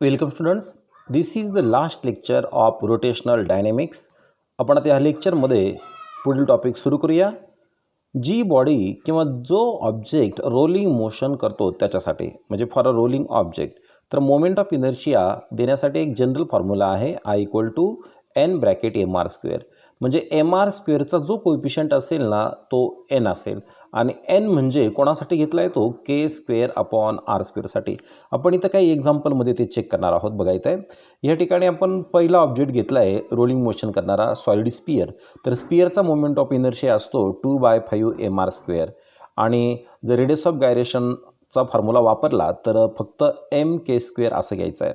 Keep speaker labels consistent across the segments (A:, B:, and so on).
A: Welcome students, this is the last lecture of rotational dynamics. आपण आता ह्या लेक्चरमध्ये पुढील टॉपिक सुरू करूया. जी बॉडी किंवा जो ऑब्जेक्ट रोलिंग मोशन करतो त्याच्यासाठी, म्हणजे फॉर अ रोलिंग ऑब्जेक्ट, तर मोमेंट ऑफ इनर्शिया देण्यासाठी एक जनरल फॉर्म्युला आहे I=n(m r²). म्हणजे mr²चा जो कोएफिशियंट असेल ना तो n असेल, आणि n म्हणजे कोणासाठी घेतला आहे तो k²/r²साठी. आपण इथं काही एक्झाम्पलमध्ये ते चेक करणार आहोत. बघा इथं या ठिकाणी आपण पहिला ऑब्जेक्ट घेतला आहे रोलिंग मोशन करणारा सॉलिड स्पियर. तर स्पियरचा मोमेंट ऑफ इनर्शिया असतो 2/5mr², आणि जर रेडियस ऑफ गायरेशनचा फॉर्म्युला वापरला तर फक्त mk² असं घ्यायचं आहे.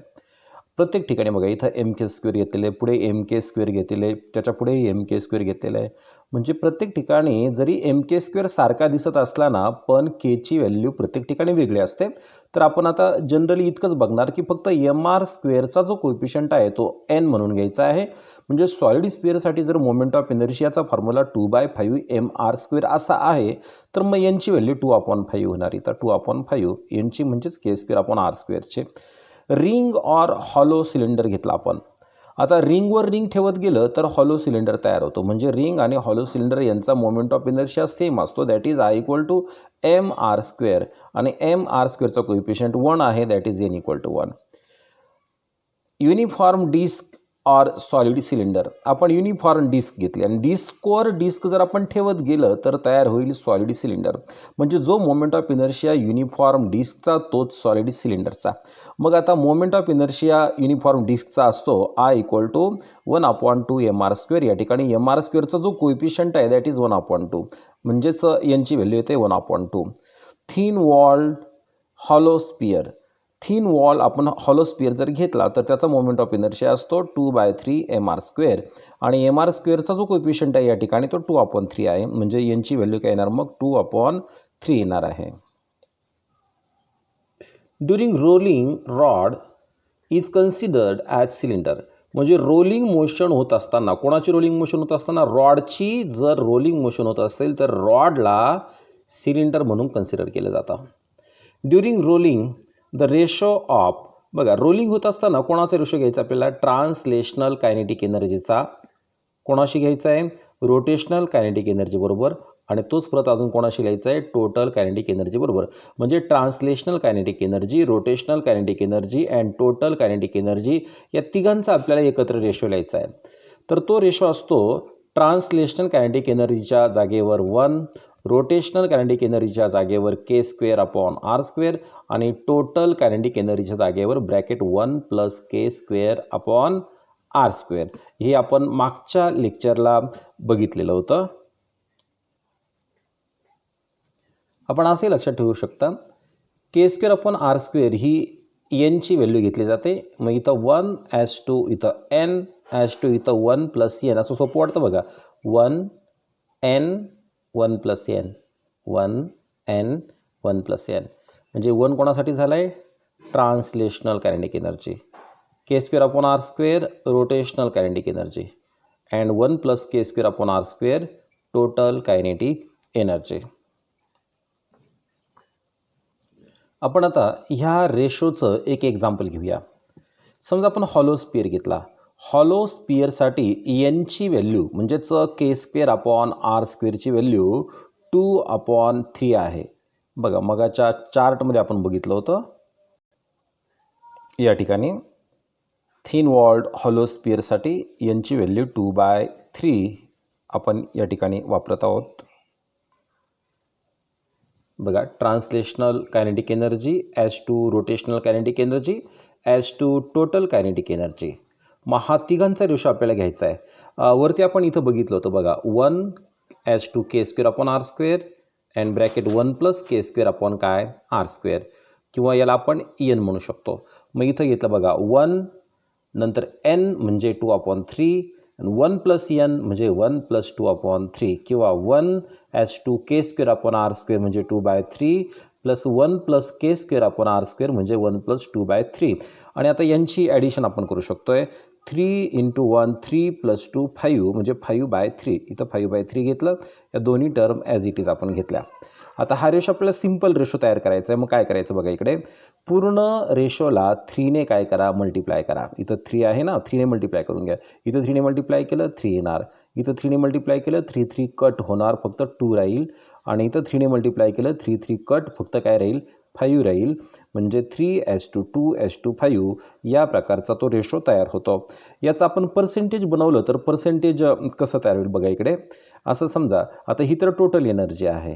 A: प्रत्येक ठिकाणी बघा इथं mk² घेतलेलं आहे, पुढे mk² घेतलेलं आहे, त्याच्या पुढे mk² घेतलेलं आहे. म्हणजे प्रत्येक ठिकाणी जरी mk² सारखा दिसत असला ना, पण kची व्हॅल्यू प्रत्येक ठिकाणी वेगळी असते. तर आपण आता जनरली इतकंच बघणार की फक्त mr²चा जो कोएफिशियंट आहे तो n म्हणून घ्यायचा आहे. म्हणजे सॉलिड स्पियरसाठी जर मोमेंट ऑफ इनर्शियाचा फॉर्म्युला 2/5mr² असा आहे, तर मग यांची व्हॅल्यू 2/5 होणार. इथं 2/5 यांची म्हणजेच k²/r²चे. रिंग ऑर हॉलो सिलेंडर घेतला आपण. आता रिंगवर रिंग ठेवत गेलं तर हॉलो सिलेंडर तयार होतो. म्हणजे रिंग आणि हॉलो सिलेंडर यांचा मोमेंट ऑफ इनर्शिया सेम असतो, दॅट इज I=mr², आणि mr²चा कोएफिशियंट 1 आहे, that is n=1. Uniform disc or solid cylinder. आपण युनिफॉर्म डिस्क घेतली आणि डिस्कवर डिस्क जर आपण ठेवत गेलं तर तयार होईल सॉलिड सिलेंडर. म्हणजे जो मोमेंट ऑफ इनर्शिया युनिफॉर्म डिस्कचा तोच सॉलिड सिलेंडरचा. मग आता मोमेंट ऑफ इनर्शिया युनिफॉर्म डिस्कचा असतो I=1/2mr². या ठिकाणी mr²चा जो कोएफिशियंट आहे दॅट इज 1/2, म्हणजेच यांची व्हॅल्यू येते 1/2. Thin walled hollow sphere. Thin wall आपण हॉलो स्पियर जर घेतला तर त्याचा मोमेंट ऑफ इनर्शिया असतो 2/3mr², आणि mr²चा जो कोएफिशियंट आहे या ठिकाणी तो 2/3 आहे. म्हणजे यांची व्हॅल्यू काय येणार मग 2/3 येणार आहे. During rolling rod is considered as cylinder. म्हणजे रोलिंग मोशन होत असताना, कोणाची रोलिंग मोशन होत असताना, रॉडची जर रोलिंग मोशन होत असेल तर रॉडला सिलेंडर म्हणून कन्सिडर केलं जातं. During rolling the ratio of, बघा रोलिंग होत असताना कोणाचा रेशो घ्यायचा आपल्याला, ट्रान्सलेशनल कायनेटिक एनर्जीचा. कोणाशी घ्यायचा आहे, रोटेशनल कायनेटिक एनर्जी बरोबर, आणि तोच परत अजून कोणाशी लिहायचा आहे, टोटल कायनेटिक एनर्जी बरोबर. म्हणजे translational kinetic energy, rotational kinetic energy and total kinetic energy या तिघांचा आपल्याला एकत्र रेशो लिहायचा आहे. तर तो रेशो असतो ट्रान्सलेशनल कायनेटिक एनर्जीच्या जागेवर 1, रोटेशनल कायनेटिक एनर्जीच्या जागेवर k²/r², आणि टोटल कायनेटिक एनर्जीच्या जागेवर ब्रॅकेट 1 + k²/r². हे आपण मागच्या लेक्चरला बघितलेलं होतं. आपण असे लक्षात ठेवू शकता k²/r² ही nची व्हॅल्यू घेतली जाते. मग इथं 1:2 इथं n:2 इथं 1 + n असं सोपं वाटतं बघा. 1n 1 + n 1n 1 + n. म्हणजे 1 कोणासाठी झालं आहे, translational kinetic energy, k²/r² rotational kinetic energy, and 1 + k²/r² total kinetic energy. आपण आता ह्या रेशोचं एक एक्झाम्पल घेऊया. समजा आपण हॉलो स्पियर घेतला. हॉलो स्पियरसाठी एनची व्हॅल्यू म्हणजेच k²/r²ची व्हॅल्यू 2/3 आहे. बघा मगाच्या चार्टमध्ये आपण बघितलं होतं. या ठिकाणी थिन वॉल्ड हॉलो स्पियरसाठी एनची व्हॅल्यू 2/3 आपण या ठिकाणी वापरत आहोत. बघा translational kinetic energy as to rotational kinetic energy as to total kinetic energy. मग हा तिघांचा रेशो आपल्याला घ्यायचा आहे. वरती आपण इथं बघितलं होतं बघा, 1:2 k²/r² अँड ब्रॅकेट 1 + k²/r², किंवा याला आपण n म्हणू शकतो. मग इथं घेतलं बघा 1 नंतर n म्हणजे 2/3, आणि 1 + n म्हणजे 1 + 2/3, किंवा 1:2 k²/r² म्हणजे 2/3 + 1 + k²/r² म्हणजे 1 + 2/3. आणि आता यांची ॲडिशन आपण करू शकतो आहे. 3 × 1 3 + 2 5 म्हणजे 5/3. इथं 5/3 घेतलं. या दोन्ही टर्म ॲज इट इज आपण घेतल्या. आता हा रेशो आपल्याला सिंपल रेशो तयार करायचा आहे. मग काय करायचं बघा, इकडे पूर्ण रेशोला 3ने काय करा, मल्टिप्लाय करा. इथं 3 आहे ना, 3ने मल्टिप्लाय करून घ्या. इथं 3ने मल्टिप्लाय केलं 3 येणार. इथं 3ने मल्टिप्लाय केलं 3 3 कट होणार, फक्त 2 राहील. आणि इथं 3ने मल्टिप्लाय केलं 3 3 कट, फक्त काय राहील, 5 राहील. म्हणजे 3:2:5 या प्रकारचा तो रेशो तयार होतो. याचं आपण पर्सेंटेज बनवलं तर पर्सेंटेज कसं तयार होईल बघा इकडे. असं समजा आता ही तर टोटल एनर्जी आहे.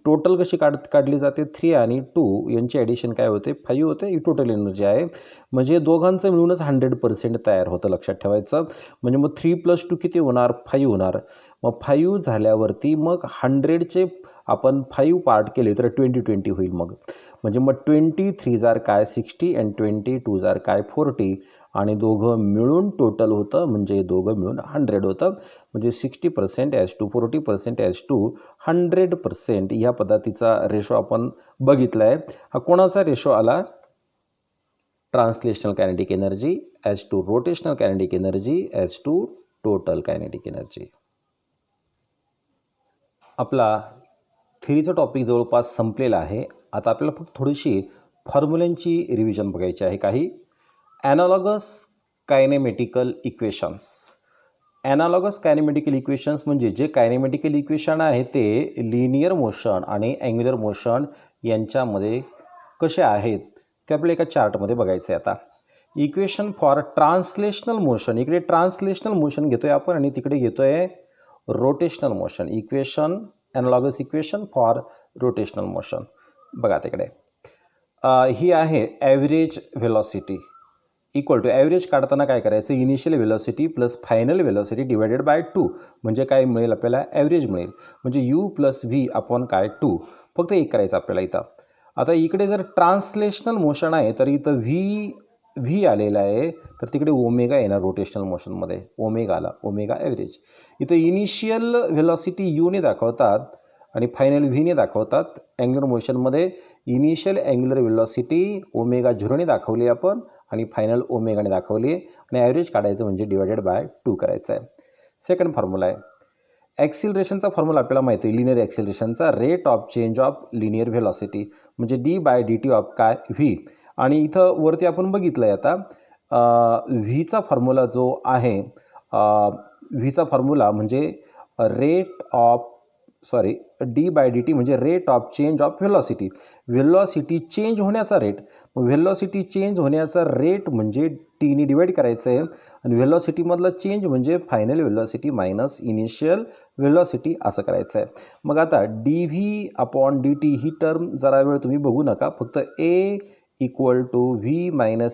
A: टोटल कशी काढली जाते, 3 आणि 2 यांची ॲडिशन काय होते, 5 होते. ही टोटल एनर्जी आहे. म्हणजे दोघांचं मिळूनच 100% तयार होतं, लक्षात ठेवायचं. म्हणजे मग 3 + 2 किती होणार, 5 होणार. मग 5 झाल्यावरती मग 100चे आपण 5 पार्ट केले तर 20 होईल. मग म्हणजे मग 23 जार काय 60 आणि 22 जार काय 40 आणि दोघं मिळून टोटल होतं, म्हणजे दोघं मिळून 100 होतं. म्हणजे 60% ॲज टू 40% ॲज टू 100% ह्या पद्धतीचा रेशो आपण बघितला आहे. हा कोणाचा रेशो आला, translational kinetic energy as to rotational kinetic energy as to total kinetic energy. आपला थेरीचा टॉपिक जवळपास संपलेला आहे. आता आपल्याला फक्त थोडीशी फॉर्म्युल्यांची रिव्हिजन बघायची आहे. काही ॲनालॉगस कायनेमेटिकल इक्वेशन्स. ॲनालॉगस कायनेमेटिकल इक्वेशन्स म्हणजे जे कायनेमेटिकल इक्वेशन आहे ते लिनियर मोशन आणि अँग्युलर मोशन यांच्यामध्ये कसे आहेत ते आपल्याला एका चार्टमध्ये बघायचं आहे. आता इक्वेशन फॉर ट्रान्सलेशनल मोशन, इकडे ट्रान्सलेशनल मोशन घेतो आहे आपण आणि तिकडे घेतो आहे rotational motion. Equation analogous equation for rotational motion. बघा तिकडे ही आहे average velocity equal to, average काढताना काय करायचं, initial velocity plus final velocity divided by 2 म्हणजे काय मिळेल आपल्याला, ॲव्हरेज मिळेल. म्हणजे u + v अपॉन काय 2, फक्त एक करायचं आपल्याला इथं. आता इकडे जर ट्रान्सलेशनल मोशन आहे तर इथं v आलेला आहे, तर तिकडे ओमेगा येणार रोटेशनल मोशनमध्ये. ओमेगा आला, ओमेगा ॲव्हरेज. इथं इनिशियल व्हेलॉसिटी u ने दाखवतात आणि फायनल व्हीने दाखवतात. अँग्युलर मोशनमध्ये इनिशियल अँग्युलर व्हेलॉसिटी ओमेगा 0ने दाखवली आपण आणि फायनल ओमेगाने दाखवली आणि ॲव्हरेज काढायचं म्हणजे डिवायडेड बाय 2 करायचं आहे. सेकंड फॉर्म्युला आहे ॲक्सिलरेशनचा फॉर्म्युला आपल्याला माहिती आहे, लिनियर ॲक्सिलरेशनचा rate of change of linear velocity म्हणजे d/dt ऑफ काय व्ही. आणि इथं वरती आपण बघितलं आहे आता व्हीचा फॉर्म्युला जो आहे, व्हीचा फॉर्म्युला म्हणजे रेट ऑफ d/dt म्हणजे rate of change of velocity. Velocity change होण्याचा रेट, व्हेलॉसिटी चेंज होण्याचा रेट म्हणजे टीने डिवाईड करायचं आहे आणि व्हेलॉसिटीमधला चेंज म्हणजे final velocity minus initial velocity असं करायचं आहे. मग आता dv/dt ही टर्म जरा वेळ तुम्ही बघू नका, फक्त a = v -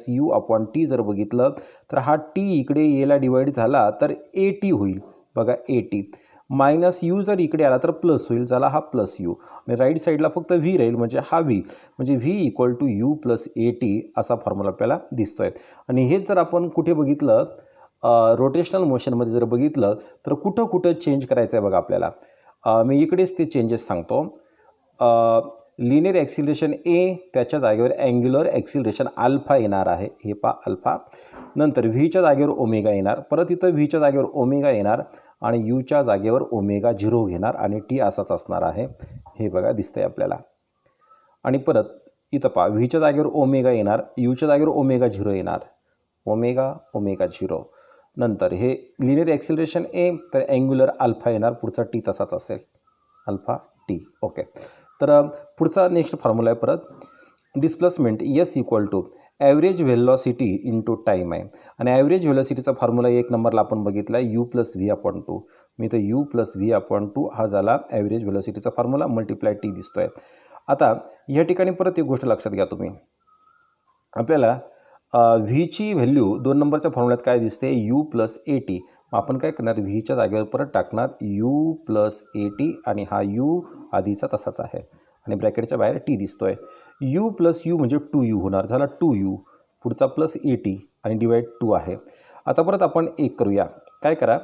A: u/t जर बघितलं तर हा t इकडे येला डिवाईड झाला तर at होईल. बघा at मायनस यू जर इकडे आला तर प्लस होईल, झाला हा प्लस यू आणि राईट साईडला फक्त व्ही राहील म्हणजे हा व्ही, म्हणजे व्ही = u + at असा फॉर्म्युला आपल्याला दिसतो आहे. आणि हेच जर आपण कुठे बघितलं, रोटेशनल मोशनमध्ये जर बघितलं तर कुठं कुठं चेंज करायचं आहे बघा आपल्याला. मी इकडेच ते चेंजेस सांगतो. लिनियर ॲक्सिलरेशन ए, त्याच्या जागेवर अँग्युलर ॲक्सिलरेशन अल्फा येणार आहे, हे पा अल्फा. नंतर व्हीच्या जागेवर ओमेगा येणार, परत इथं व्हीच्या जागेवर ओमेगा येणार आणि यूच्या जागेवर ओमेगा 0 घेणार आणि टी असाच असणार आहे, हे बघा दिसतंय आपल्याला. आणि परत इथं पहा व्हीच्या जागेवर ओमेगा येणार, यूच्या जागेवर ओमेगा 0 येणार, ओमेगा 0. नंतर हे लिनियर ॲक्सिलरेशन ए, तर अँग्युलर अल्फा येणार, पुढचा टी तसाच असेल, अल्फा टी. ओके, तर पुढचा नेक्स्ट फॉर्म्युला आहे परत displacement S = average velocity into time आहे. आणि ॲव्हरेज व्हेलॉसिटीचा फॉर्म्युला 1 नंबरला आपण बघितला आहे u + v/2. मी तर u + v/2 हा झाला ॲव्हरेज व्हेलॉसिटीचा फॉर्म्युला, मल्टिप्लाय टी दिसतो आहे. आता या ठिकाणी परत एक गोष्ट लक्षात घ्या तुम्ही, आपल्याला व्हीची व्हॅल्यू 2 नंबरच्या फॉर्म्युल्यात काय दिसते, u + at. आपण काय करणार, व्हीच्या जागेवर परत टाकणार u + at आणि हा u आधीचा तसाच आहे आणि ब्रॅकेटच्या बाहेर टी दिसतो आहे. u + u म्हणजे 2u होणार, झाला 2u, पुढचा प्लस at आणि डिवाईड 2 आहे. आता परत आपण एक करूया, काय करा,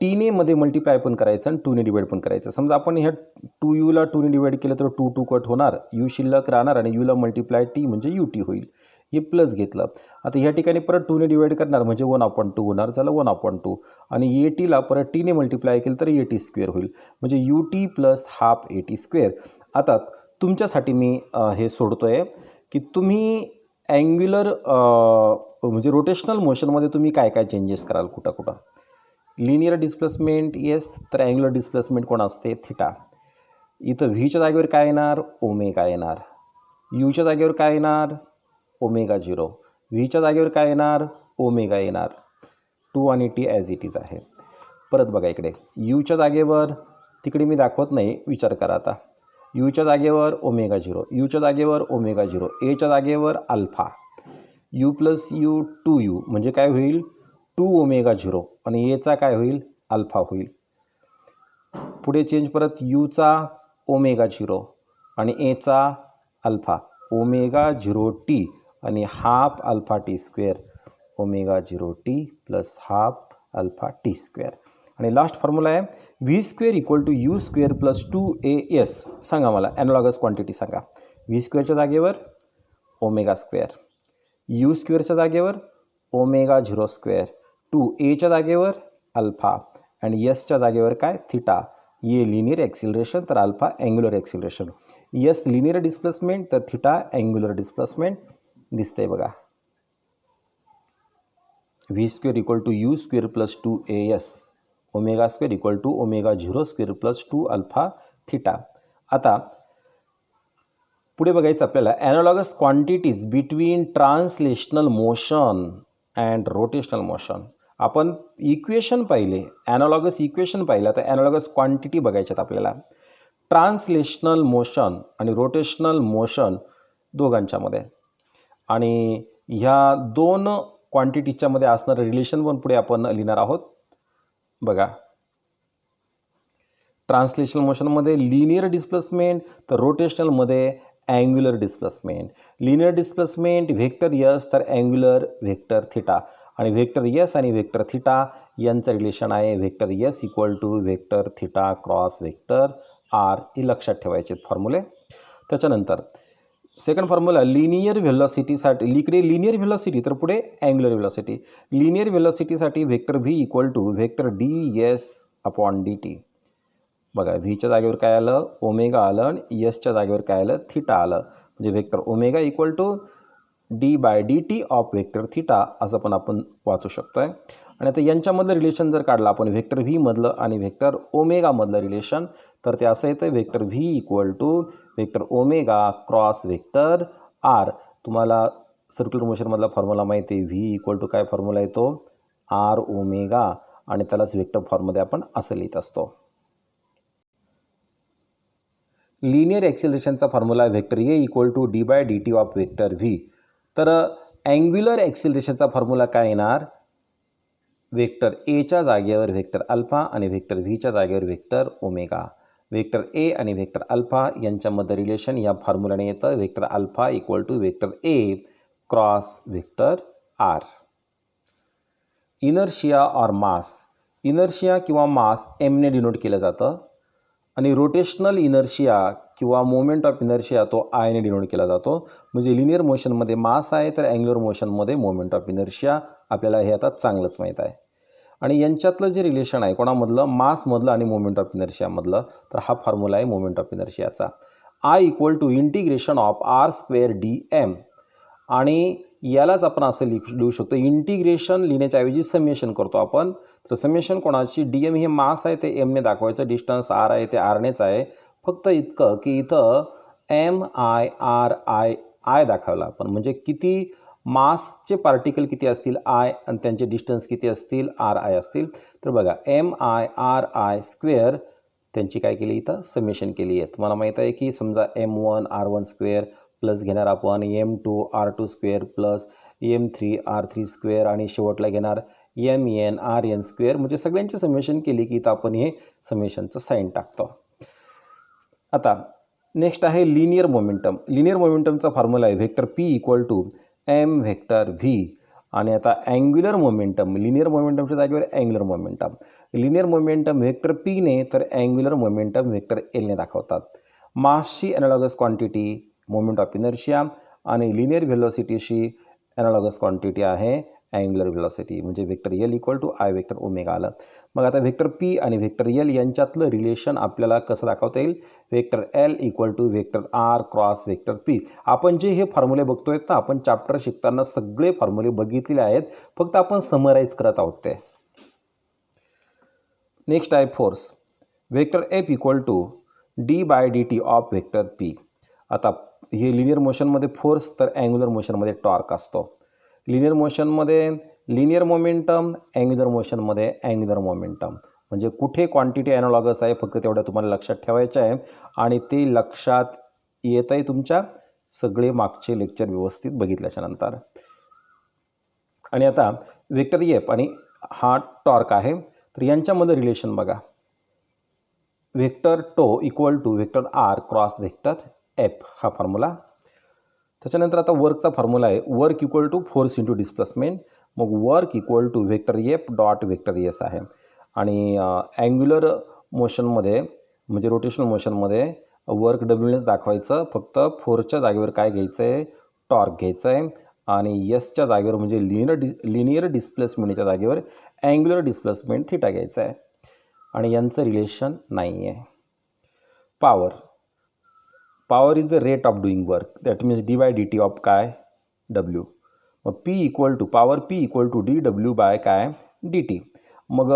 A: टीने मध्ये मल्टिप्लाय पण करायचं आणि 2ने डिवाईड पण करायचं. समजा आपण ह्या 2uला 2ने डिवाईड केलं तर 2 कट होणार, u शिल्लक राहणार आणि यूला मल्टिप्लाय टी म्हणजे ut होईल, हे प्लस घेतलं. आता ह्या ठिकाणी परत 2ने डिवाईड करणार म्हणजे 1/2 होणार, झालं 1/2 आणि एटीला परत टीने मल्टिप्लाय केलं तर at² होईल, म्हणजे ut + ½ at². आता तुमच्यासाठी मी हे सोडतो आहे की तुम्ही अँग्युलर म्हणजे रोटेशनल मोशनमध्ये तुम्ही काय काय चेंजेस कराल कुठं कुठं. लिनियर डिस्प्लेसमेंट येस, तर अँग्युलर डिस्प्लेसमेंट कोण असते थिटा. इथं व्हीच्या जागेवर काय येणार ओमेगा येणार. यूच्या जागेवर काय येणार ओमेगा 0. व्हीच्या जागेवर काय येणार ओमेगा येणार. 2 आणि टी ॲज इट इज आहे. परत बघा इकडे यूच्या जागेवर तिकडे मी दाखवत नाही, विचार करा आता. यूच्या जागेवर ओमेगा 0, यूच्या जागेवर ओमेगा 0, एच्या जागेवर alpha. You plus you 2u म्हणजे काय होईल 2 ओमेगा 0 आणि एचा काय होईल अल्फा होईल. पुढे चेंज परत यूचा ओमेगा 0 आणि एचा अल्फा ओमेगा 0t आणि half alpha T square omega 0t plus half alpha T square. आणि लास्ट फॉर्म्युला आहे V square equal to U square plus 2as. सांगा मला ॲनालॉगस क्वांटिटी सांगा. व्ही स्क्वेअरच्या जागेवर ओमेगा स्क्वेअर, यू स्क्वेअरच्या जागेवर ओमेगा 0 स्क्वेअर, 2aच्या जागेवर alpha आणि यसच्या जागेवर काय थिटा. ये लिनियर ॲक्सिलरेशन तर alpha angular acceleration. S linear displacement तर थिटा अँग्युलर डिस्प्लेसमेंट दिसतंय बघा. V square equal to U square plus 2as omega square equal to omega 0 square plus 2 alpha theta. आता पुढे बघायचं आपल्याला analogous quantities between translational motion and rotational motion. आपण equation पाहिले, analogous equation पाहिलं, तर ॲनालॉगस क्वांटिटी बघायच्यात आपल्याला. ट्रान्सलेशनल मोशन आणि रोटेशनल मोशन दोघांच्यामध्ये. आणि ह्या दोन क्वांटिटीच्यामध्ये असणारं रिलेशन पण पुढे आपण लिहिणार आहोत. बघा ट्रान्सलेशनल मोशनमध्ये लिनियर डिस्प्लेसमेंट तर रोटेशनलमध्ये angular displacement. Linear displacement vector S तर अँग्युलर व्हेक्टर थिटा. आणि व्हेक्टर यस आणि व्हेक्टर थिटा यांचं रिलेशन आहे vector S equal to vector theta cross vector R. ही लक्षात ठेवायचे फॉर्म्युले. त्याच्यानंतर सेकंड फॉर्म्युला लिनियर व्हेलॉसिटीसाठी. इकडे लिनियर व्हेलॉसिटी तर पुढे अँग्युलर व्हेलॉसिटी. लिनियर व्हेलॉसिटीसाठी vector V equal to vector D S upon D T. बघा व्हीच्या जागेवर काय आलं ओमेगा आलं आणि यसच्या जागेवर काय आलं थिटा आलं. म्हणजे vector omega equal to D by D T of vector theta असं पण आपण वाचू शकतो आहे. आणि आता यांच्यामधलं रिलेशन जर काढलं आपण व्हेक्टर व्हीमधलं आणि व्हेक्टर ओमेगामधलं रिलेशन, तर ते असं येतं vector V equal to vector omega cross vector R. तुम्हाला सर्क्युलर मोशनमधला फॉर्म्युला माहिती आहे. व्ही इक्वल टू काय फॉर्म्युला येतो आर ओमेगा आणि त्यालाच व्हेक्टर फॉर्ममध्ये आपण असं लिहित असतो. लिनियर ॲक्सिलरेशनचा formula vector A equal to D by D T of vector V. तर अँग्युलर ॲक्सिलरेशनचा फॉर्म्युला काय येणार व्हेक्टर एच्या जागेवर व्हेक्टर अल्फा आणि व्हेक्टर व्हीच्या जागेवर व्हेक्टर ओमेगा. व्हेक्टर ए आणि व्हेक्टर अल्फा यांच्यामध्ये रिलेशन या फॉर्म्युलाने येतं vector alpha equal to vector A cross vector R. Inertia or mass. Inertia किंवा मास एमने डिनोट केलं जातं आणि रोटेशनल इनर्शिया किंवा मोमेंट ऑफ इनर्शिया तो आयने डिनोट केला जातो. म्हणजे लिनियर मोशनमध्ये मास आहे तर अँग्युलर मोशनमध्ये मोमेंट ऑफ इनर्शिया. आपल्याला हे आता चांगलंच माहीत आहे. आणि यांच्यातलं जे रिलेशन आहे कोणामधलं मासमधलं आणि मोमेंट ऑफ इनर्शियामधलं, तर हा फॉर्म्युला आहे मोमेंट ऑफ इनर्शियाचा. I equal to integration of R square D M. आणि यालाच आपण असं लिहू शकतो इंटिग्रेशन लिहिण्याच्या ऐवजी समेशन करतो आपण. तर समेशन कोणाची डी एम हे मास आहे ते एमने दाखवायचं, डिस्टन्स आर आहे ते आरनेच आहे. फक्त इतकं की इथं M I R I I दाखवलं आपण. म्हणजे किती मासचे पार्टिकल किती असतील आय आणि त्यांचे डिस्टन्स किती असतील आर आय असतील. तर बघा M I R I square त्यांची काय केली इथं समेशन केली आहे. तुम्हाला माहीत आहे की समजा M1 R1 स्क्वेअर प्लस घेणार आपण M2 R2 square plus M3 R3 square आणि शेवटला घेणार MN RN स्क्वेअर. म्हणजे सगळ्यांची समेशन केली की इथं आपण हे समेशनचं साईन टाकतो. आता नेक्स्ट आहे लिनियर मोमेंटम. लिनियर मोमेंटमचा फॉर्म्युला आहे vector P equal to M vector V. आणि आता अँग्युलर मोमेंटम लिनियर मोमेंटमच्या जागेवर angular momentum. Linear momentum vector पीने तर अँग्युलर मोमेंटम व्हेक्टर एलने दाखवतात. मासची analogous quantity moment of inertia आणि लिनियर व्हेलॉसिटीशी ॲनालॉगस क्वांटिटी आहे अँग्युलर व्हेलॉसिटी, म्हणजे vector L equal to I vector omega आलं. मग आता वेक्टर पी आणि वेक्टर एल यांच्यातलं रिलेशन आपल्याला कसं दाखवता येईल? Vector L equal to vector R cross vector P. आपण जे हे फॉर्म्युले बघतोय ना, आपण चॅप्टर शिकताना सगळे फॉर्म्युले बघितलेले आहेत, फक्त आपण समराईज करत आहोत ते. नेक्स्ट आहे force. Vector F equal to D by D T of vector P. आता हे लिनियर मोशनमध्ये फोर्स, तर अँग्युलर मोशनमध्ये टॉर्क असतो. लिनियर मोशनमध्ये लिनियर मोमेंटम, अँग्युलर मोशनमध्ये अँग्युलर मोमेंटम. म्हणजे कुठे क्वांटिटी ॲनालॉगस आहे फक्त तेवढं तुम्हाला लक्षात ठेवायचं आहे, आणि ते लक्षात येत आहे तुमच्या सगळे मागचे लेक्चर व्यवस्थित बघितल्याच्या नंतर. आणि आता वेक्टर एफ आणि हा टॉर्क आहे, तर यांच्यामध्ये रिलेशन बघा. Vector tau equal to vector R cross vector F, हा फॉर्म्युला. त्याच्यानंतर आता वर्कचा फॉर्म्युला आहे, work equal to force into displacement. मग work equal to vector F dot vector S आहे. आणि अँग्युलर मोशनमध्ये म्हणजे रोटेशनल मोशनमध्ये वर्क डब्ल्यूनेच दाखवायचं, फक्त फोर्सच्या जागेवर काय घ्यायचं आहे? टॉर्क घ्यायचं आहे. आणि एसच्या जागेवर म्हणजे लिनियर डिस्प्लेसमेंटच्या जागेवर अँग्युलर डिस्प्लेसमेंट थिटा घ्यायचं आहे. आणि यांचं रिलेशन नाही आहे. Power is the rate of doing work, that means D by D T of काय? डब्ल्यू. मग P equal to power P equal to D W by काय? D T. मग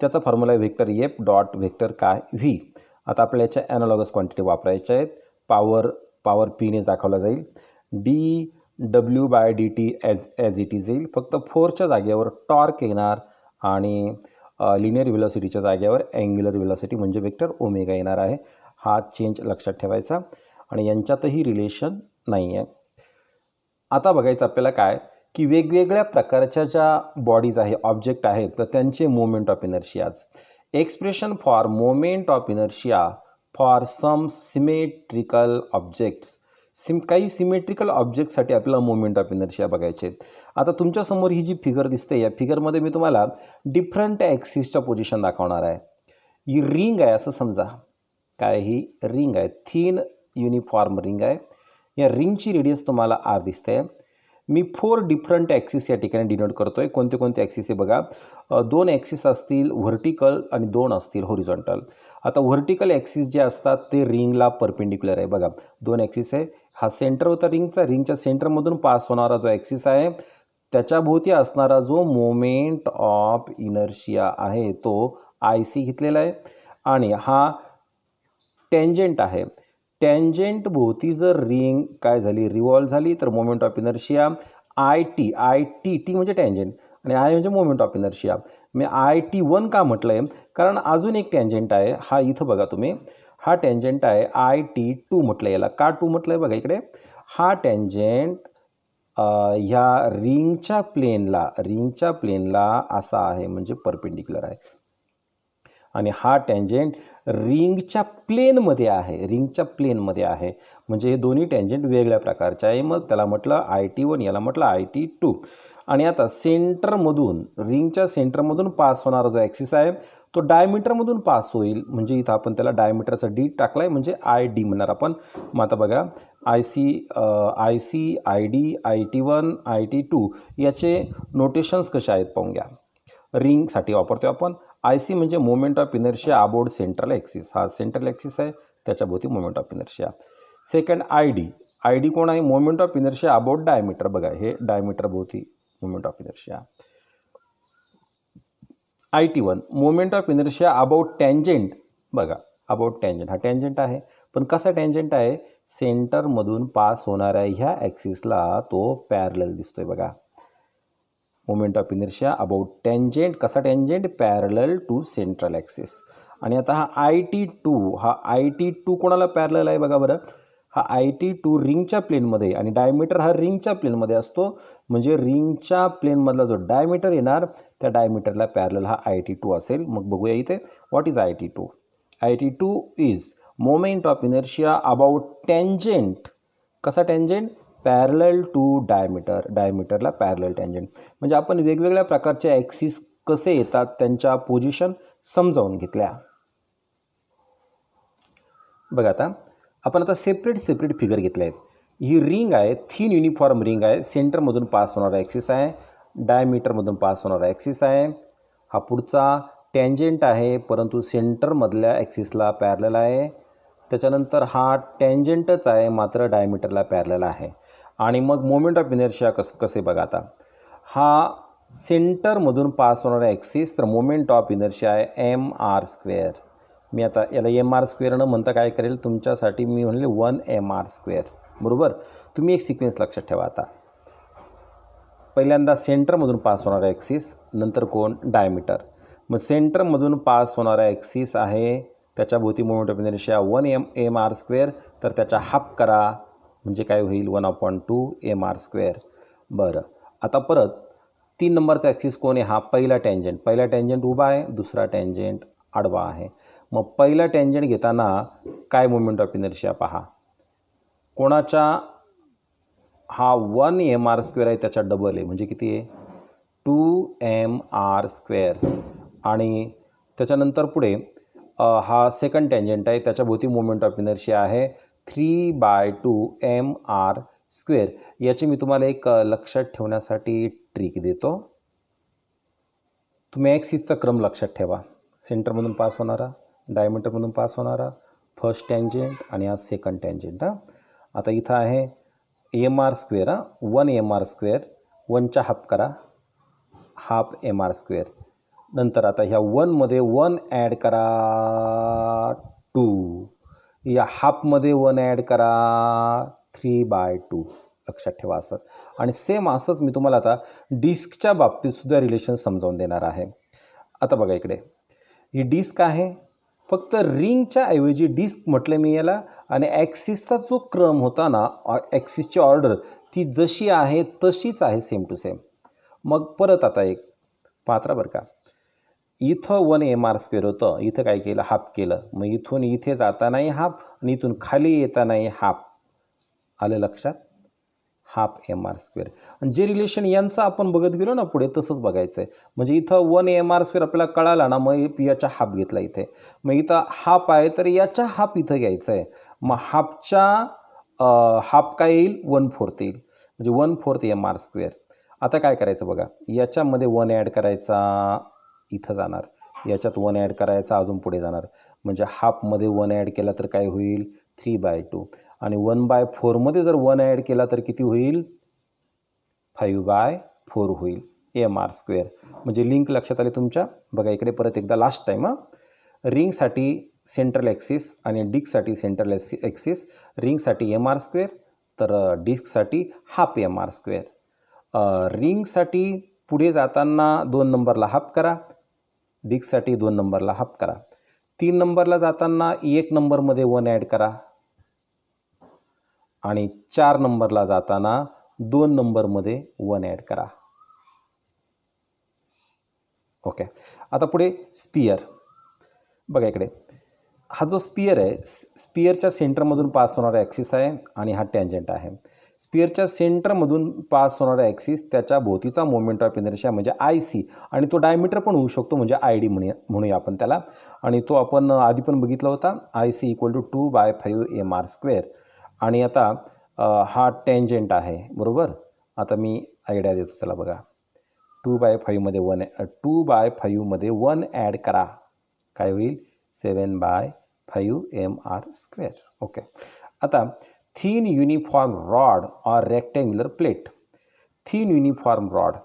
A: त्याचा फॉर्म्युला आहे वेक्टर एफ डॉट वेक्टर काय? V. आता आपल्याला याच्या ॲनालॉगस क्वांटिटी वापरायच्या आहेत. पॉवर पीनेच दाखवला जाईल, D W by D T as it is येईल. फक्त फोर्सच्या जागेवर टॉर्क येणार आणि लिनियर व्हेलॉसिटीच्या जागेवर अँग्युलर व्हेलॉसिटी म्हणजे वेक्टर ओमेगा येणार आहे. हा चेंज लक्षात ठेवायचा. आणि यांच्यातही रिलेशन नाही आहे. आता बघायचं आपल्याला काय की वेगवेगळ्या प्रकारच्या ज्या बॉडीज आहे, ऑब्जेक्ट आहेत, तर त्यांचे moment of inertias. Expression for moment of inertia for some symmetrical objects. काही सिमेट्रिकल ऑब्जेक्टसाठी आपल्याला मोमेंट ऑफ इनर्शिया बघायचे आहेत. आता तुमच्यासमोर ही जी फिगर दिसते, या फिगरमध्ये मी तुम्हाला डिफरंट ॲक्सिसच्या पोझिशन दाखवणार आहे. ही रिंग आहे असं समजा. काय? ही रिंग आहे, थिन युनिफॉर्म रिंग आहे. या रिंगची रेडियस तुम्हाला आर दिसते. मी 4 डिफरंट ॲक्सिस या ठिकाणी डिनोट करतो आहे. कोणते कोणते ॲक्सिस आहे बघा. 2 ॲक्सिस असतील व्हर्टिकल आणि 2 असतील हॉरिझॉन्टल. आता व्हर्टिकल ॲक्सिस जे असतात ते रिंगला परपेंडिक्युलर आहे. बघा 2 ॲक्सिस आहे. हा सेंटर होता रिंगचा, रिंगच्या सेंटरमधून पास होणारा जो ॲक्सिस आहे त्याच्याभोवती असणारा जो मोमेंट ऑफ इनर्शिया आहे तो आय सी घेतलेला आहे. आणि हा टँजंट आहे. टँजंट भोवती जर रिंग काय झाली? रिव्हॉल्व झाली, तर moment of inertia I T T म्हणजे टँजंट आणि आय म्हणजे moment of inertia. Me IT1 का म्हटलं आहे? कारण अजून एक टँजंट आहे. हा इथं बघा तुम्ही, हा टँजंट आहे IT2 म्हटलं. याला का 2 म्हटलं आहे बघा इकडे. हा टँजंट ह्या रिंगच्या प्लेनला असा आहे, म्हणजे परपेंडिक्युलर आहे. आणि हा टँजंट रिंगच्या प्लेनमध्ये आहे, म्हणजे हे दोन्ही टँजंट वेगळ्या प्रकारचे आहे. मग त्याला म्हटलं IT1, याला म्हटलं IT2. आणि आता रिंगच्या सेंटरमधून पास होणारा जो ॲक्सिस आहे तो डायमीटरमधून पास होईल, म्हणजे इथं आपण त्याला डायमीटरचा डी टाकला आहे, म्हणजे ID म्हणणार आपण. मग आता बघा IC, ID, IT1, IT2 याचे नोटेशन्स कसे आहेत पाहून घ्या. रिंगसाठी वापरतो आपण. IC म्हणजे moment of inertia about central axis. हा सेंट्रल ॲक्सिस आहे, त्याच्याभोवती moment of inertia. Second ID कोण आहे? Moment of inertia about diameter. बघा हे डायमीटर भोवती moment of inertia. IT1 moment of inertia about tangent. बघा अबाउट टँजंट, हा टँजंट आहे, पण कसा टँजंट आहे? सेंटरमधून पास होणाऱ्या ह्या ॲक्सिसला तो पॅरलल दिसतोय. बघा moment of inertia about tangent. कसा tangent? Parallel to central axis. आणि आता हा IT2 कोणाला पॅरलल आहे बघा बरं. हा IT2 रिंगच्या प्लेनमध्ये, आणि डायमीटर हा रिंगच्या प्लेनमध्ये असतो, म्हणजे रिंगच्या प्लेनमधला जो डायमीटर येणार त्या डायमीटरला पॅरलल हा IT2 असेल. मग बघूया इथे what is IT2. IT2 is moment of inertia about tangent. कसा टँजंट? पॅरलल टू डायमीटरला पॅरलल टँजंट. म्हणजे आपण वेगवेगळ्या प्रकारचे ॲक्सिस कसे येतात त्यांच्या पोझिशन समजावून घेतल्या. बघा आता आपण सेपरेट फिगर घेतले आहेत. ही रिंग आहे, थिन युनिफॉर्म रिंग आहे, सेंटरमधून पास होणारा ॲक्सिस आहे, डायमीटरमधून पास होणारा ॲक्सिस आहे. हा पुढचा टँजेंट आहे परंतु सेंटरमधल्या ॲक्सिसला पॅरलल आहे. त्याच्यानंतर हा टँजेंटच आहे मात्र डायमीटरला पॅरलल आहे. आणि मग मोमेंट ऑफ इनर्शिया कसे बघा आता. हा सेंटरमधून पास होणारा ॲक्सिस, तर मोमेंट ऑफ इनर्शिया आहे mr². मी आता याला mr² न म्हणता काय करेल, तुमच्यासाठी मी म्हणले 1mr². बरोबर. तुम्ही एक सिक्वेन्स लक्षात ठेवा. आता पहिल्यांदा सेंटरमधून पास होणारा ॲक्सिस, नंतर कोण, डायमीटर. मग सेंटरमधून पास होणारा ॲक्सिस आहे, त्याच्या भोवती मोमेंट ऑफ इनर्शिया 1mr². तर त्याचा हाफ करा म्हणजे काय होईल, 1/2mr². बरं, आता परत 3 नंबरचा ॲक्सिस कोण आहे, हा पहिला टँजेंट. पहिला टँजेंट उभा आहे, दुसरा टँजेंट आडवा आहे. मग पहिला टँजेंट घेताना काय मोमेंट ऑफ इनर्शिया पहा, कोणाच्या, हा 1mr² आहे त्याच्या डबल आहे म्हणजे किती आहे, 2mr². आणि त्याच्यानंतर पुढे हा सेकंड टँजेंट आहे, त्याच्या भोवती मोमेंट ऑफ इनर्शिया आहे 3/2mr². याची मी तुम्हाला एक लक्षात ठेवण्यासाठी ट्रिक देतो. तुम्ही ॲक्सिसचा क्रम लक्षात ठेवा. सेंटरमधून पास होणारा, डायमीटरमधून पास होणारा, फर्स्ट टँजेंट आणि हा सेकंड टँजेंट. आता इथं आहे mr², 1mr². 1चा हाफ करा, हाफ mr². नंतर आता ह्या 1मध्ये 1 ॲड करा 2, या हाफमध्ये 1 ॲड करा 3/2. लक्षात ठेवा असं. आणि सेम असंच मी तुम्हाला आता डिस्कच्या बाबतीतसुद्धा रिलेशन समजावून देणार आहे. आता बघा इकडे, ही डिस्क आहे, फक्त रिंगच्या ऐवजी डिस्क म्हटलं मी याला. आणि ॲक्सिसचा जो क्रम होता ना, ॲक्सिसची ऑर्डर ती जशी आहे तशीच आहे, सेम टू सेम. मग परत आता एक पात्रा बरं का, इथं 1mr² होतं, इथं काय केलं, हाफ केलं. मग इथून इथे जातानाही हाफ आणि इथून खाली येतानाही हाफ. आलं लक्षात, हाफ mr². आणि जे रिलेशन यांचं आपण बघत गेलो ना पुढे, तसंच बघायचं आहे. म्हणजे इथं 1mr² आपल्याला कळाला ना, मग याचा हाफ घेतला इथे. मग इथं हाफ आहे तर याचा हाफ इथं घ्यायचा आहे. मग हाफच्या हाफ काय येईल, 1/4 येईल, म्हणजे 1/4 mr². आता काय करायचं बघा, याच्यामध्ये 1 ॲड करायचा, इथं जाणार, याच्यात 1 ॲड करायचा, अजून पुढे जाणार. म्हणजे हाफमध्ये 1 ॲड केला तर काय होईल, 3/2. आणि 1/4मध्ये जर 1 ॲड केला तर किती होईल, 5/4 होईल mr². म्हणजे लिंक लक्षात आले तुमच्या. बघा इकडे परत एकदा लास्ट टाईम. रिंगसाठी सेंट्रल ॲक्सिस आणि डिस्कसाठी सेंट्रल ॲक्सिस. रिंगसाठी mr², तर डिस्कसाठी हाफ mr². रिंगसाठी पुढे जाताना 2 नंबरला हाफ करा, डिस्कसाठी 2 नंबरला हाफ करा. 3 नंबरला जाताना 1 नंबरमध्ये 1 ॲड करा. आणि 4 नंबरला जाताना 2 नंबरमध्ये 1 ॲड करा. ओके. आता पुढे स्पियर. बघा इकडे, हा जो स्पियर आहे, स्पियरच्या सेंटरमधून पास होणारा ॲक्सिस आहे आणि हा टँजेंट आहे. स्पियरच्या सेंटरमधून पास होणारा ॲक्सिस, त्याच्या भोवतीचा मोमेंट ऑफ इनर्शिया म्हणजे IC. आणि तो डायमीटर पण होऊ शकतो, म्हणजे ID म्हणूया आपण त्याला. आणि तो आपण आधी पण बघितला होता, IC = 2/5mr². आणि आता हा टँजेंट आहे, बरोबर. आता मी आयडिया देतो त्याला. बघा, 2/5मध्ये 1 ॲड करा, काय होईल, 7/5mr². ओके. आता thin uniform rod or rectangular plate. Thin uniform rod,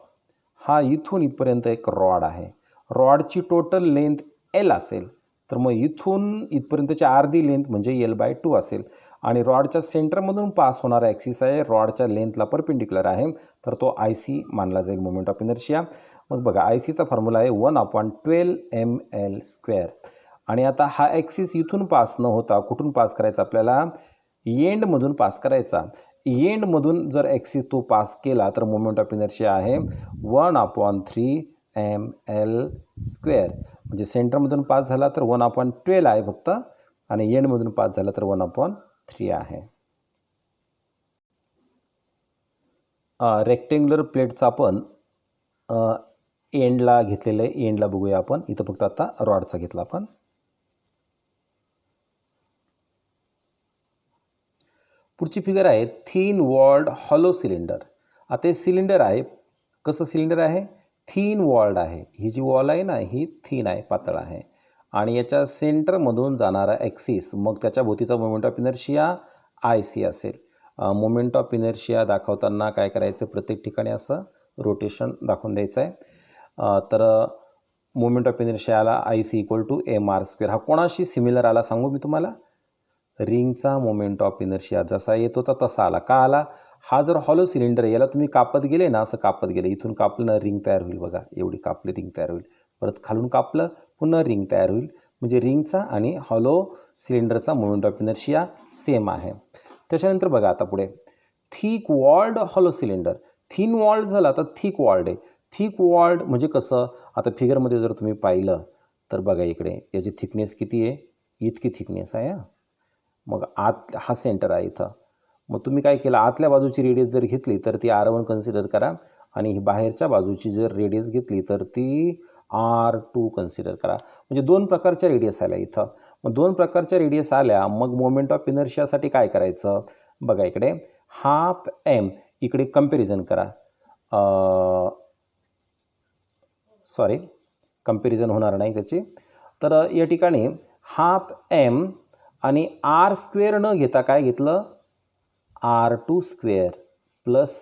A: हा इथून इथपर्यंत एक रॉड आहे. रॉडची टोटल लेंथ L असेल, तर मग इथून इथपर्यंतची अर्धी लेंथ म्हणजे L/2 असेल. आणि रॉडच्या सेंटरमधून पास होणारा ॲक्सिस आहे, रॉडच्या लेंथला परपेंडिक्युलर आहे, तर तो IC मानला जाईल, मोमेंट ऑफ इनर्शिया. मग बघा, ICचा फॉर्म्युला आहे 1/12ml². आणि आता हा ॲक्सिस इथून पास न होता कुठून पास करायचा, आपल्याला एंडमधून पास करायचा. एंडमधून जर ॲक्सिस तो पास केला तर मोमेंट ऑफ इनर्शिया आहे 1/3ml². म्हणजे सेंटरमधून पास झाला तर 1/12 आहे फक्त, आणि एंडमधून पास झाला तर 1/3 आहे. रेक्टेंग्युलर प्लेटचा आपण एंडला घेतलेलं आहे, एंडला बघूया आपण. इथं फक्त आता रॉडचा घेतला आपण. पुढची फिगर आहे थिन वॉल्ड हॉलो सिलेंडर. आता हे सिलेंडर आहे, कसं सिलेंडर आहे, थिन वॉल्ड आहे. ही जी वॉल आहे ना ही थिन आहे, पातळ आहे. आणि याच्या सेंटरमधून जाणारा ॲक्सिस मग त्याच्या भोवतीचा moment of inertia I C असेल. मोमेंट ऑफ इनर्शिया दाखवताना काय करायचं, प्रत्येक ठिकाणी असं रोटेशन दाखवून द्यायचं आहे. तर मोमेंट ऑफ इनर्शिया आला I C equal to M R square. हा कोणाशी सिमिलर आला सांगू मी तुम्हाला, रिंगचा मोमेंट ऑफ इनर्शिया जसा येत होता तसा आला. का आला, हा जर हॉलो सिलेंडर आहे, याला तुम्ही कापत गेले ना, असं कापत गेले, इथून कापलं ना रिंग तयार होईल बघा, एवढी कापली रिंग तयार होईल. परत खालून कापलं पुन्हा रिंग तयार होईल. म्हणजे रिंगचा आणि हॉलो सिलेंडरचा मोमेंट ऑफ इनर्शिया सेम आहे. त्याच्यानंतर बघा आता पुढे, thick walled hollow cylinder. Thin walled झाला तर थिक वॉल्ड आहे. थिक वॉल्ड म्हणजे कसं, आता फिगरमध्ये जर तुम्ही पाहिलं तर बघा इकडे याची थिकनेस किती आहे, इतकी थिकनेस आहे. मग आत हा सेंटर आहे इथं. मग तुम्ही काय केलं, आतल्या बाजूची रेडियस जर घेतली तर ती R1 कन्सिडर करा आणि ही बाहेरच्या बाजूची जर रेडियस घेतली तर ती R2 कन्सिडर करा. म्हणजे दोन प्रकारच्या रेडियस आल्या इथं. मग दोन प्रकारच्या रेडियस आल्या, मग मोमेंट ऑफ इनर्शियासाठी काय करायचं बघा इकडे, हाफ एम, इकडे कंपॅरिझन करा. सॉरी, कंपॅरिझन होणार नाही त्याची. तर या ठिकाणी हाफ एम आणि आर स्क्वेअर न घेता काय घेतलं, R2 square plus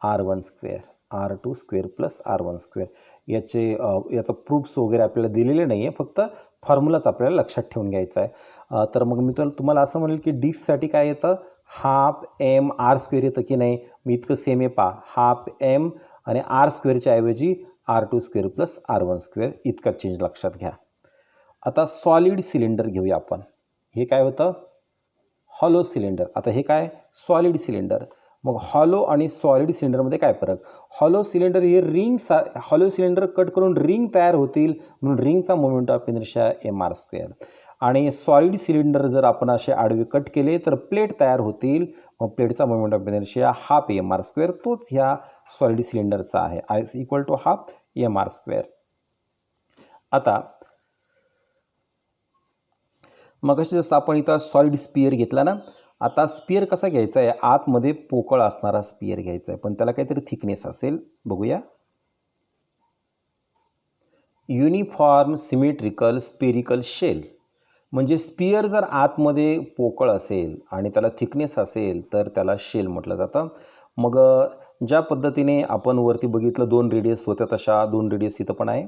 A: R1 square, R2 square plus R1 square. याचं प्रूफ्स वगैरे आपल्याला दिलेले नाही आहे, फक्त फॉर्म्युलाच आपल्याला लक्षात ठेवून घ्यायचा आहे. तर मग मी तुम्हाला असं म्हणेल की डिस्कसाठी काय येतं, हाफ एम आर स्क्वेअर येतं की नाही, मी इतकं सेम आहे पहा, हाफ एम आणि आर स्क्वेअरच्या ऐवजी R2 square plus R1 square इतका चेंज लक्षात घ्या. आता सॉलिड सिलेंडर घेऊया आपण. हे काय होतं, हॉलो सिलेंडर. आता हे काय, सॉलिड सिलेंडर. मग हॉलो आणि सॉलिड सिलेंडरमध्ये काय फरक, हॉलो सिलेंडर हे हॉलो सिलेंडर कट करून रिंग तयार होतील, म्हणून रिंगचा moment of inertia M R square. आणि सॉलिड सिलेंडर जर आपण असे आडवे कट केले तर प्लेट तयार होतील, मग प्लेटचा moment of inertia half M R square, तोच ह्या सॉलिड सिलेंडरचा आहे, I equal to half M R square. आता मग जसं आपण इथं सॉलिड स्पियर घेतला ना, आता स्पियर कसा घ्यायचा आहे, आतमध्ये पोकळ असणारा स्पियर घ्यायचा आहे, पण त्याला काहीतरी थिकनेस असेल. बघूया, युनिफॉर्म सिमेट्रिकल स्पेरिकल शेल. म्हणजे स्पियर जर आतमध्ये पोकळ असेल आणि त्याला थिकनेस असेल तर त्याला शेल म्हटलं जातं. मग ज्या पद्धतीने आपण वरती बघितलं दोन रेडियस होत्या, तशा दोन रेडियस इथं पण आहे.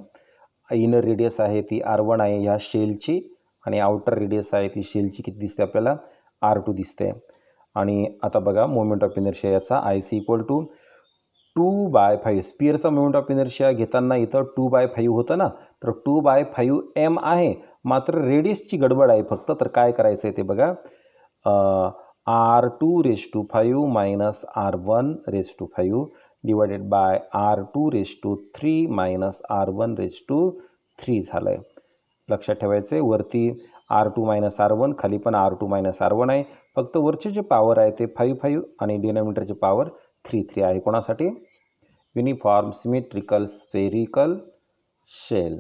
A: इनर रेडियस आहे ती R1 आहे ह्या शेलची, आणि आउटर रेडियस आहे ती शेलची किती दिसते आपल्याला, R2 दिसते. आणि आता बघा मोमेंट ऑफ इनर्शिया याचा आय सी इक्वल टू 2/5. स्पियरचा मोमेंट ऑफ इनर्शिया घेताना इथं 2/5 होतं ना, तर 2/5 एम आहे, मात्र रेडियसची गडबड आहे फक्त. तर काय करायचं आहे ते बघा, R2⁵ minus R1⁵ divided by R2⁵ minus R1⁵ झालं आहे. लक्षात ठेवायचं आहे, वरती R2 मायनस R1, खाली पण R2 मायनस R1 आहे. फक्त वरचे जे पॉवर आहे ते 5 आणि डिनॉमिनेटरची पॉवर 3 आहे. कोणासाठी, uniform symmetrical spherical shell.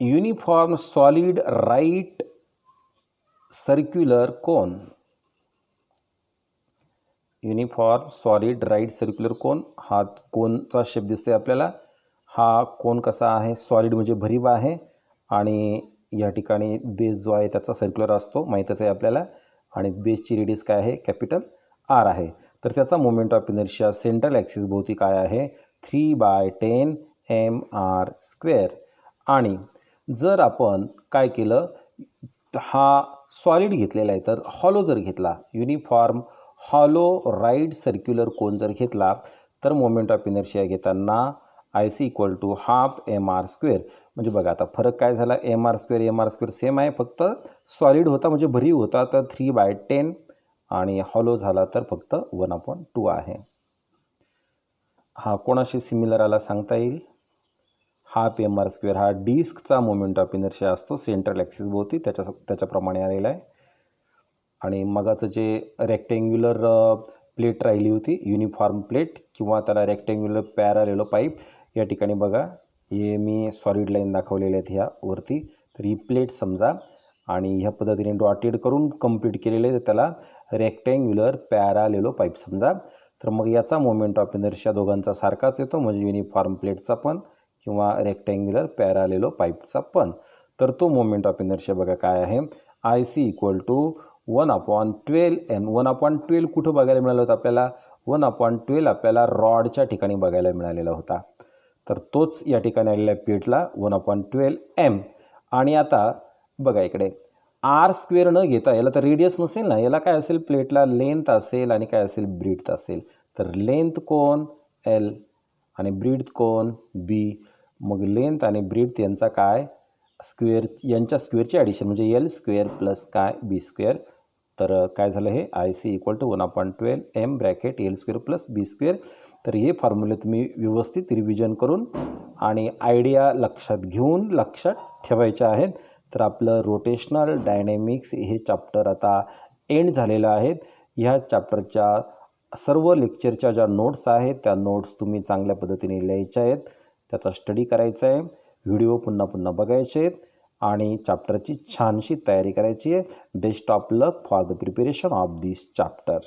A: Uniform solid right circular cone. Uniform solid right circular cone, हा कोनचा शेप दिसतोय आपल्याला. हा कोन कसा आहे, सॉलिड म्हणजे भरीव आहे, आणि या ठिकाणी बेस जो आहे त्याचा सर्क्युलर असतो, माहीतच आहे आपल्याला. आणि बेसची रेडियस काय आहे, कॅपिटल R आहे. तर त्याचा moment of inertia central axis भोवती काय आहे, 3/10 mr स्क्वेअर. आणि जर आपण काय केलं, हा सॉलिड घेतलेला आहे, तर हॉलो जर घेतला, uniform hollow right circular cone जर घेतला, तर मोमेंट ऑफ इनर्शिया घेताना I C equal to half M R square. म्हणजे बघा आता फरक काय झाला, एम आर स्क्वेअर सेम आहे, फक्त सॉलिड होता म्हणजे भरीव होता तर 3/10, आणि हॉलो झाला तर फक्त 1/2 आहे. हा कोणाशी सिमिलर आला सांगता येईल, हाफ एम आर स्क्वेअर हा डिस्कचा मोमेंट ऑफ इनर्शिया असतो सेंट्रल ॲक्सिस भोवती, त्याच्याप्रमाणे आलेला आहे. आणि मगाचं जे रेक्टँग्युलर प्लेट राहिली होती, युनिफॉर्म प्लेट किंवा त्याला रेक्टँग्युलर पॅरलेलो पाईप, या ठिकाणी बघा हे मी सॉलिड लाईन दाखवलेले आहेत ह्या वरती. तर ही प्लेट समजा, आणि ह्या पद्धतीने डॉटेड करून कंप्लीट केलेले, तर त्याला रेक्टँग्युलर पॅरालेलो पाईप समजा, तर मग याचा मोमेंट ऑफ इनर्शिया दोघांचा सारखाच येतो, म्हणजे युनिफॉर्म प्लेटचा पण किंवा रेक्टँग्युलर पॅरालेलो पाईपचा पण. तर तो मोमेंट ऑफ इनर्शिया बघा काय आहे, I C equal to 1/12 m. 1/12 कुठं बघायला मिळालं होतं आपल्याला, 1/12 आपल्याला रॉडच्या ठिकाणी बघायला मिळालेला होता. तर तोच या ठिकाणी आलेला आहे प्लेटला 1/12 m. आणि आता बघा इकडे आर स्क्वेअर न घेता, याला तर रेडियस नसेल ना, याला काय असेल, प्लेटला लेंथ असेल आणि काय असेल, ब्रीड्थ असेल. तर लेंथ कोण एल आणि ब्रीड्थ कोण बी. मग लेंथ आणि ब्रीड्थ यांचा काय स्क्वेअर, यांच्या स्क्वेअरची ॲडिशन म्हणजे एल स्क्वेअर प्लस काय बी स्क्वेअर. तर काय झालं हे, I C equal to 1/12 m bracket L square plus B square. तर हे फॉर्म्युले तुम्ही व्यवस्थित रिव्हिजन करून आणि आयडिया लक्षात घेऊन लक्षात ठेवायचे आहेत. तर आपलं रोटेशनल डायनॅमिक्स हे चॅप्टर आता एंड झालेलं आहे. ह्या चॅप्टरच्या सर्व लेक्चरच्या ज्या नोट्स आहेत त्या नोट्स तुम्ही चांगल्या पद्धतीने लिहायच्या आहेत, त्याचा स्टडी करायचा आहे, व्हिडिओ पुन्हा पुन्हा बघायचे आहेत आणि चॅप्टरची छानशी तयारी करायची आहे. Best of luck for the preparation of this chapter.